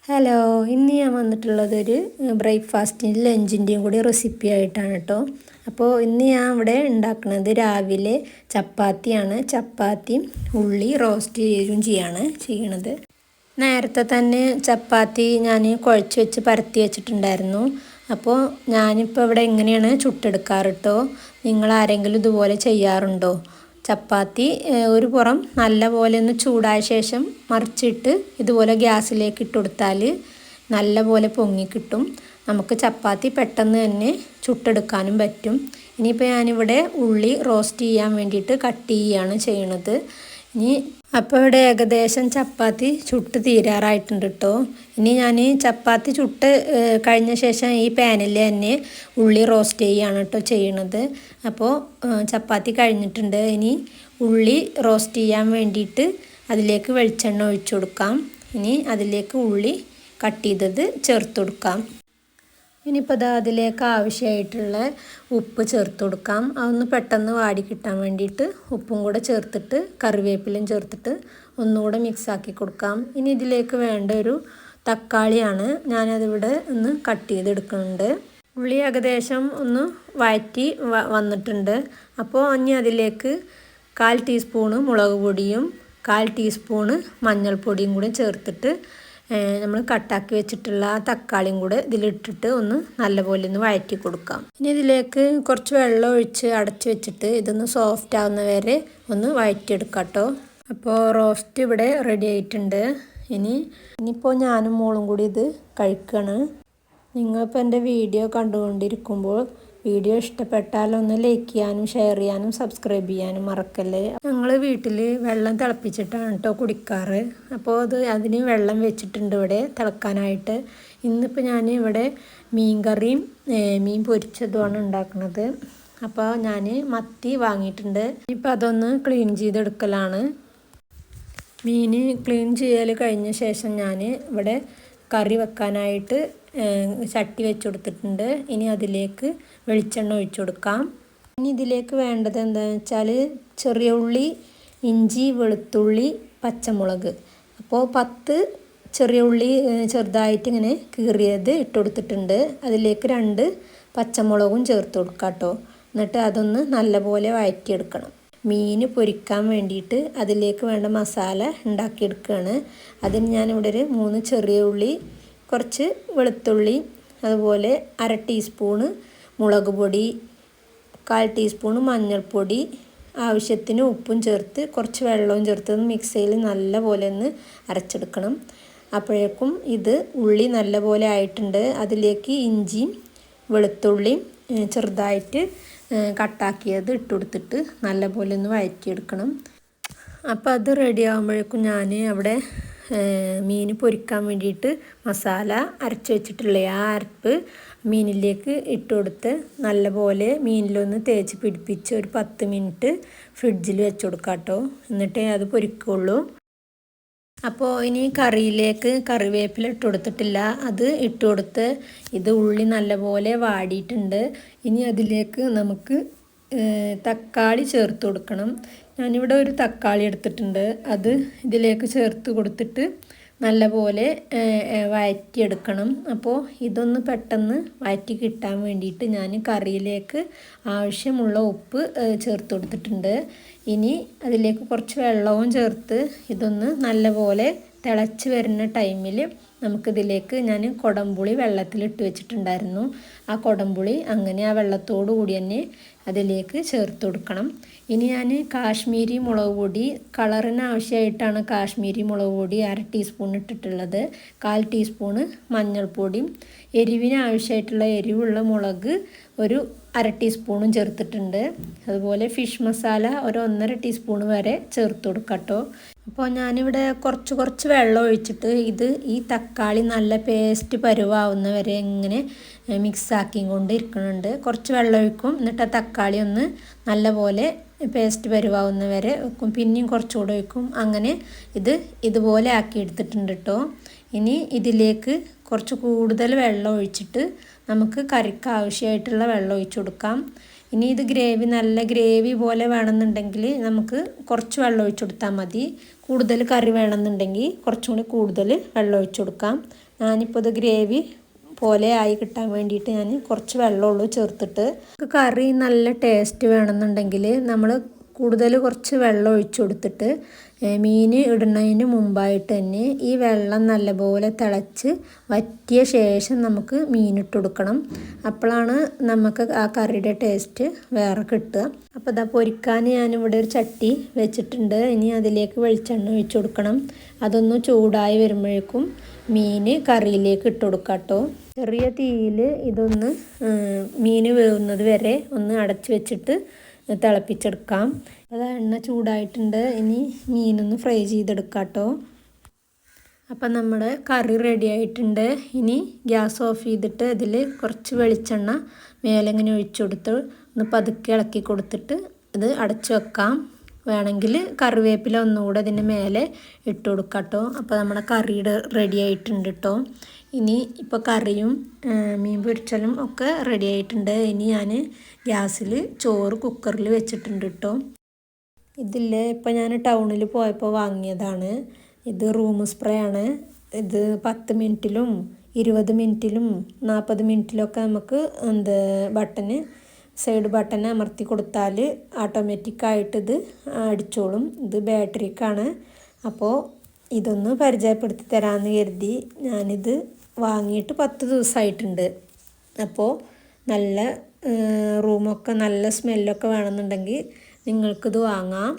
Hello, ഇന്ന് ഞാൻ വന്നിട്ടുള്ളതൊരു ബ്രേക്ക്ഫാസ്റ്റിൻ്റെ ലഞ്ചിൻ്റെയും കൂടി റെസിപ്പി ആയിട്ടാണ് കേട്ടോ. അപ്പോൾ ഇന്ന് ഞാൻ ഇവിടെ ഉണ്ടാക്കുന്നത് രാവിലെ ചപ്പാത്തിയാണ്. ചപ്പാത്തിയും ഉള്ളി റോസ്റ്റ് ചെയ്യണത്. നേരത്തെ തന്നെ ചപ്പാത്തി ഞാൻ കുഴച്ച് വെച്ച് പരത്തി വെച്ചിട്ടുണ്ടായിരുന്നു. അപ്പോൾ ഞാനിപ്പോൾ ഇവിടെ എങ്ങനെയാണ് ചുട്ടെടുക്കാറ് കേട്ടോ. നിങ്ങൾ ആരെങ്കിലും ഇതുപോലെ ചെയ്യാറുണ്ടോ? ചപ്പാത്തി ഒരു പുറം നല്ല പോലെ ഒന്ന് ചൂടായ ശേഷം മറിച്ചിട്ട് ഇതുപോലെ ഗ്യാസിലേക്ക് ഇട്ട് കൊടുത്താൽ നല്ല പോലെ പൊങ്ങി കിട്ടും. നമുക്ക് ചപ്പാത്തി പെട്ടെന്ന് തന്നെ ചുട്ടെടുക്കാനും പറ്റും. ഇനിയിപ്പോൾ ഞാനിവിടെ ഉള്ളി റോസ്റ്റ് ചെയ്യാൻ വേണ്ടിയിട്ട് കട്ട് ചെയ്യുകയാണ് ചെയ്യണത്. അപ്പോൾ ഇവിടെ ഏകദേശം ചപ്പാത്തി ചുട്ട് തീരാറായിട്ടുണ്ട് കേട്ടോ. ഇനി ഞാൻ ചപ്പാത്തി ചുട്ട് കഴിഞ്ഞ ശേഷം ഈ പാനിൽ തന്നെ ഉള്ളി റോസ്റ്റ് ചെയ്യുകയാണ് കേട്ടോ ചെയ്യണത്. അപ്പോൾ ചപ്പാത്തി കഴിഞ്ഞിട്ടുണ്ട്. ഇനി ഉള്ളി റോസ്റ്റ് ചെയ്യാൻ വേണ്ടിയിട്ട് അതിലേക്ക് വെളിച്ചെണ്ണ ഒഴിച്ചു കൊടുക്കാം. ഇനി അതിലേക്ക് ഉള്ളി കട്ട് ചെയ്തത് ചേർത്ത് കൊടുക്കാം. ഇനിയിപ്പോൾ അതിലേക്ക് ആവശ്യമായിട്ടുള്ള ഉപ്പ് ചേർത്ത് കൊടുക്കാം. അതൊന്ന് പെട്ടെന്ന് വാടി കിട്ടാൻ വേണ്ടിയിട്ട് ഉപ്പും കൂടെ ചേർത്തിട്ട് കറിവേപ്പിലയും ചേർത്തിട്ട് ഒന്നുകൂടെ മിക്സാക്കി കൊടുക്കാം. ഇനി ഇതിലേക്ക് വേണ്ട ഒരു തക്കാളിയാണ്. ഞാനതിവിടെ ഒന്ന് കട്ട് ചെയ്തെടുക്കുന്നുണ്ട്. ഉള്ളി ഏകദേശം ഒന്ന് വഴറ്റി വന്നിട്ടുണ്ട്. അപ്പോൾ ഇനി അതിലേക്ക് 1/4 ടീസ്പൂണ് മുളക് പൊടിയും 1/4 ടീസ്പൂണ് മഞ്ഞൾപ്പൊടിയും കൂടി ചേർത്തിട്ട് നമ്മൾ കട്ടാക്കി വെച്ചിട്ടുള്ള തക്കാളിയും കൂടെ ഇതിലിട്ടിട്ട് ഒന്ന് നല്ലപോലെ ഒന്ന് വഴറ്റി കൊടുക്കാം. ഇനി ഇതിലേക്ക് കുറച്ച് വെള്ളം ഒഴിച്ച് അടച്ച് വെച്ചിട്ട് ഇതൊന്ന് സോഫ്റ്റ് ആവുന്ന വരെ ഒന്ന് വഴറ്റിയെടുക്കാം കേട്ടോ. അപ്പോൾ റോസ്റ്റ് ഇവിടെ റെഡി ആയിട്ടുണ്ട്. ഇനിയിപ്പോൾ ഞാനും മോളും കൂടി ഇത് കഴിക്കുകയാണ്. നിങ്ങളിപ്പോൾ എൻ്റെ വീഡിയോ കണ്ടുകൊണ്ടിരിക്കുമ്പോൾ വീഡിയോ ഇഷ്ടപ്പെട്ടാൽ ഒന്ന് ലൈക്ക് ചെയ്യാനും ഷെയർ ചെയ്യാനും സബ്സ്ക്രൈബ് ചെയ്യാനും മറക്കല്ലേ. ഞങ്ങൾ വീട്ടിൽ വെള്ളം തിളപ്പിച്ചിട്ടാണ് കേട്ടോ കുടിക്കാറ്. അപ്പോൾ അതിന് വെള്ളം വെച്ചിട്ടുണ്ട് ഇവിടെ തിളക്കാനായിട്ട്. ഇന്നിപ്പോൾ ഞാൻ ഇവിടെ മീൻ കറിയും മീൻ പൊരിച്ചതുമാണ് ഉണ്ടാക്കുന്നത്. അപ്പോൾ ഞാൻ മത്തി വാങ്ങിയിട്ടുണ്ട്. ഇപ്പോൾ അതൊന്ന് ക്ലീൻ ചെയ്തെടുക്കലാണ്. മീൻ ക്ലീൻ ചെയ്യൽ കഴിഞ്ഞ ശേഷം ഞാൻ ഇവിടെ കറി വെക്കാനായിട്ട് ചട്ടി വെച്ച് കൊടുത്തിട്ടുണ്ട്. ഇനി അതിലേക്ക് വെളിച്ചെണ്ണ ഒഴിച്ചു കൊടുക്കാം. ഇനി ഇതിലേക്ക് വേണ്ടത് എന്താണെന്ന് വെച്ചാൽ ചെറിയ ഉള്ളി, ഇഞ്ചി, വെളുത്തുള്ളി, പച്ചമുളക്. അപ്പോൾ 10 ചെറിയ ഉള്ളി ചെറുതായിട്ട് ഇങ്ങനെ കീറിയത് ഇട്ട് കൊടുത്തിട്ടുണ്ട്. അതിലേക്ക് 2 പച്ചമുളകും ചേർത്ത് കൊടുക്കാം കേട്ടോ. എന്നിട്ട് അതൊന്ന് നല്ലപോലെ വഴറ്റിയെടുക്കണം. മീൻ പൊരിക്കാൻ വേണ്ടിയിട്ട് അതിലേക്ക് വേണ്ട മസാല ഉണ്ടാക്കിയെടുക്കുകയാണ്. അതിന് ഞാനിവിടെ ഒരു 3 ചെറിയ ഉള്ളി, കുറച്ച് വെളുത്തുള്ളി, അതുപോലെ 1/2 ടീസ്പൂണ് മുളക് പൊടി, 1/4 ടീസ്പൂണ് മഞ്ഞൾപ്പൊടി, ആവശ്യത്തിന് ഉപ്പും ചേർത്ത് കുറച്ച് വെള്ളവും ചേർത്ത് മിക്സിയിൽ നല്ലപോലെ ഒന്ന് അരച്ചെടുക്കണം. അപ്പോഴേക്കും ഇത് ഉള്ളി നല്ലപോലെ ആയിട്ടുണ്ട്. അതിലേക്ക് ഇഞ്ചിയും വെളുത്തുള്ളിയും ചെറുതായിട്ട് കട്ടാക്കിയത് ഇട്ട് കൊടുത്തിട്ട് നല്ലപോലെ ഒന്ന് വഴറ്റിയെടുക്കണം. അപ്പോൾ അത് റെഡി ആകുമ്പോഴേക്കും ഞാൻ അവിടെ മീൻ പൊരിക്കാൻ വേണ്ടിയിട്ട് മസാല അരച്ച് വെച്ചിട്ടുള്ള ആ അരപ്പ് മീനിലേക്ക് ഇട്ട് കൊടുത്ത് നല്ലപോലെ മീനിലൊന്ന് തേച്ച് പിടിപ്പിച്ച് ഒരു 10 മിനിറ്റ് ഫ്രിഡ്ജിൽ വെച്ച് കൊടുക്കാം കേട്ടോ. എന്നിട്ടേ അത് പൊരിക്കുള്ളൂ. അപ്പോൾ ഇനി കറിയിലേക്ക് കറിവേപ്പില ഇട്ട് കൊടുത്തിട്ടില്ല, അത് ഇട്ട് കൊടുത്ത് ഇത് ഉള്ളി നല്ലപോലെ വാടിയിട്ടുണ്ട്. ഇനി അതിലേക്ക് നമുക്ക് തക്കാളി ചേർത്ത് കൊടുക്കണം. ഞാനിവിടെ ഒരു തക്കാളി എടുത്തിട്ടുണ്ട്. അത് ഇതിലേക്ക് ചേർത്ത് കൊടുത്തിട്ട് നല്ലപോലെ വഴറ്റിയെടുക്കണം. അപ്പോൾ ഇതൊന്ന് പെട്ടെന്ന് വഴറ്റി കിട്ടാൻ വേണ്ടിയിട്ട് ഞാൻ കറിയിലേക്ക് ആവശ്യമുള്ള ഉപ്പ് ചേർത്ത് കൊടുത്തിട്ടുണ്ട്. ഇനി അതിലേക്ക് കുറച്ച് വെള്ളവും ചേർത്ത് ഇതൊന്ന് നല്ലപോലെ തിളച്ച് വരുന്ന ടൈമിൽ നമുക്കിതിലേക്ക് ഞാൻ കുടംപുളി വെള്ളത്തിലിട്ട് വെച്ചിട്ടുണ്ടായിരുന്നു. ആ കുടംപുളി അങ്ങനെ ആ വെള്ളത്തോടു കൂടി തന്നെ അതിലേക്ക് ചേർത്ത് കൊടുക്കണം. ഇനി ഞാൻ കാശ്മീരി മുളക് പൊടി കളറിന് ആവശ്യമായിട്ടാണ് കാശ്മീരി മുളക് പൊടി 1/2 ടീസ്പൂൺ ഇട്ടിട്ടുള്ളത്. 1/4 ടീസ്പൂണ് മഞ്ഞൾപ്പൊടിയും എരിവിന് ആവശ്യമായിട്ടുള്ള എരിവുള്ള മുളക് ഒരു 1/2 ടീസ്പൂണും ചേർത്തിട്ടുണ്ട്. അതുപോലെ ഫിഷ് മസാല ഒരു 1.5 ടീസ്പൂൺ വരെ ചേർത്ത് കൊടുക്കാം കേട്ടോ. അപ്പോൾ ഞാനിവിടെ കുറച്ച് വെള്ളം ഒഴിച്ചിട്ട് ഈ തക്കാളി നല്ല പേസ്റ്റ് പരുവാവുന്ന വരെ ഇങ്ങനെ മിക്സാക്കി കൊണ്ട് ഇരിക്കുന്നുണ്ട്. കുറച്ച് വെള്ളം ഒഴിക്കും, എന്നിട്ട് ആ തക്കാളി ഒന്ന് നല്ലപോലെ പേസ്റ്റ് പരുവാവുന്ന വരെ വെക്കും. പിന്നെയും കുറച്ചുകൂടെ ഒഴിക്കും. അങ്ങനെ ഇതുപോലെ ആക്കി എടുത്തിട്ടുണ്ട് കേട്ടോ. ഇനി ഇതിലേക്ക് കുറച്ച് കൂടുതൽ വെള്ളം ഒഴിച്ചിട്ട് നമുക്ക് കറിക്ക് ആവശ്യമായിട്ടുള്ള വെള്ളം ഒഴിച്ചു കൊടുക്കാം. ഇനി ഇത് ഗ്രേവി നല്ല ഗ്രേവി പോലെ വേണമെന്നുണ്ടെങ്കിൽ നമുക്ക് കുറച്ച് വെള്ളം ഒഴിച്ച് കൊടുത്താൽ മതി. കൂടുതൽ കറി വേണമെന്നുണ്ടെങ്കിൽ കുറച്ചും കൂടി കൂടുതൽ വെള്ളം ഒഴിച്ച് കൊടുക്കാം. ഞാനിപ്പോൾ ഇത് ഗ്രേവി പോലെ ആയി കിട്ടാൻ വേണ്ടിയിട്ട് ഞാൻ കുറച്ച് വെള്ളമുള്ളൂ ചേർത്തിട്ട്. കറി നല്ല ടേസ്റ്റ് വേണമെന്നുണ്ടെങ്കിൽ നമ്മൾ കൂടുതൽ കുറച്ച് വെള്ളം ഒഴിച്ച് കൊടുത്തിട്ട് മീൻ ഇടുന്നതിന് മുമ്പായിട്ട് തന്നെ ഈ വെള്ളം നല്ലപോലെ തിളച്ച് വറ്റിയ ശേഷം നമുക്ക് മീനിട്ട് കൊടുക്കണം. അപ്പോഴാണ് നമുക്ക് ആ കറിയുടെ ടേസ്റ്റ് വേറെ കിട്ടുക. അപ്പോൾ ഇതാ പൊരിക്കാൻ ഞാനിവിടെ ഒരു ചട്ടി വെച്ചിട്ടുണ്ട്. ഇനി അതിലേക്ക് വെളിച്ചെണ്ണ ഒഴിച്ച് കൊടുക്കണം. അതൊന്ന് ചൂടായി വരുമ്പോഴേക്കും മീൻ കറിയിലേക്ക് ഇട്ട് കൊടുക്കാം കേട്ടോ. ചെറിയ തീയിൽ ഇതൊന്ന് മീൻ വേവുന്നത് വരെ ഒന്ന് അടച്ച് വെച്ചിട്ട് തിളപ്പിച്ചെടുക്കാം. അത് എണ്ണ ചൂടായിട്ടുണ്ട്. ഇനി മീനൊന്ന് ഫ്രൈ ചെയ്തെടുക്കാം കേട്ടോ. അപ്പം നമ്മുടെ കറി റെഡി ആയിട്ടുണ്ട്. ഇനി ഗ്യാസ് ഓഫ് ചെയ്തിട്ട് ഇതിൽ കുറച്ച് വെളിച്ചെണ്ണ മേലെ ഇങ്ങനെ ഒഴിച്ചു കൊടുത്ത് ഒന്ന് പതുക്കെ ഇളക്കി കൊടുത്തിട്ട് ഇത് അടച്ചു വെക്കാം. വേണമെങ്കിൽ കറിവേപ്പില ഒന്നുകൂടെ ഇതിൻ്റെ മേലെ ഇട്ട് കൊടുക്കാം കേട്ടോ. അപ്പോൾ നമ്മുടെ കറിയുടെ റെഡി ആയിട്ടുണ്ട് കേട്ടോ. ഇനി ഇപ്പോൾ കറിയും മീൻ പൊരിച്ചലും ഒക്കെ റെഡി ആയിട്ടുണ്ട്. ഇനി ഞാൻ ഗ്യാസിൽ ചോറ് കുക്കറിൽ വെച്ചിട്ടുണ്ട് കേട്ടോ. ഇതില്ലേ ഇപ്പോൾ ഞാൻ ടൗണിൽ പോയപ്പോൾ വാങ്ങിയതാണ്. ഇത് റൂം സ്പ്രേ ആണ്. ഇത് 10 മിനിറ്റിലും 20 മിനിറ്റിലും 40 മിനിറ്റിലൊക്കെ നമുക്ക് സൈഡ് ബട്ടൺ അമർത്തി കൊടുത്താൽ ഓട്ടോമാറ്റിക്കായിട്ട് ഇത് അടിച്ചോളും. ഇത് ബാറ്ററിക്കാണ്. അപ്പോൾ ഇതൊന്ന് പരിചയപ്പെടുത്തി തരാമെന്ന് കരുതി ഞാനിത് വാങ്ങിയിട്ട് 10 ദിവസമായിട്ടുണ്ട്. അപ്പോൾ നല്ല റൂമൊക്കെ നല്ല സ്മെല്ലൊക്കെ വേണമെന്നുണ്ടെങ്കിൽ നിങ്ങൾക്കിത് വാങ്ങാം.